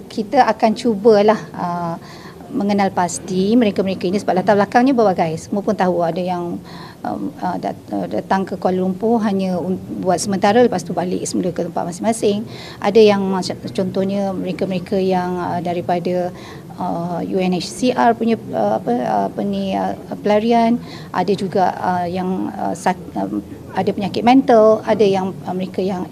kita akan cubalah mengenal pasti mereka-mereka ini sebab latar belakangnya berbagai. Semua pun tahu ada yang datang ke Kuala Lumpur hanya buat sementara lepas tu balik semula ke tempat masing-masing. Ada yang contohnya mereka-mereka yang daripada UNHCR punya pelarian, ada juga yang ada penyakit mental, ada yang mereka yang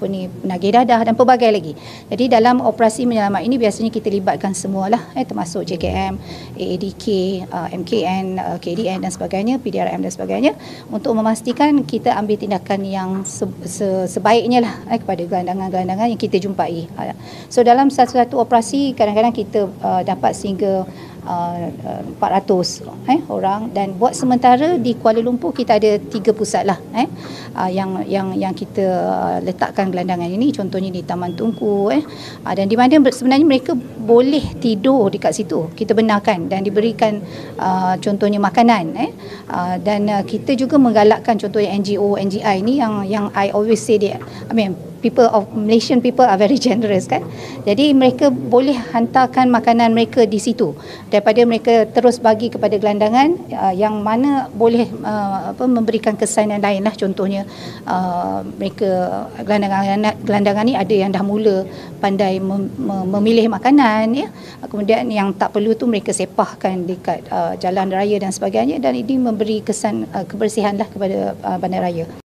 penagih dadah dan pelbagai lagi. Jadi dalam operasi menyelamat ini biasanya kita libatkan semualah, termasuk JKM, AADK, MKN, KDN dan sebagainya, PDRM dan sebagainya, untuk memastikan kita ambil tindakan yang sebaiknya lah kepada gelandangan-gelandangan yang kita jumpai. So dalam satu operasi kadang-kadang kita dapat sehingga 400 orang, dan buat sementara di Kuala Lumpur kita ada 3 pusat lah yang kita letakkan gelandangan ini, contohnya di Taman Tunku dan di mana sebenarnya mereka boleh tidur dekat situ, kita benarkan dan diberikan contohnya makanan dan kita juga menggalakkan contohnya NGO, NGI ni yang I always say Malaysian people are very generous kan. Jadi mereka boleh hantarkan makanan mereka di situ daripada mereka terus bagi kepada gelandangan yang mana boleh memberikan kesan yang lain lah. Contohnya mereka gelandangan ni ada yang dah mula pandai memilih makanan kemudian yang tak perlu tu mereka sepahkan dekat jalan raya dan sebagainya, dan ini memberi kesan kebersihan lah kepada bandaraya.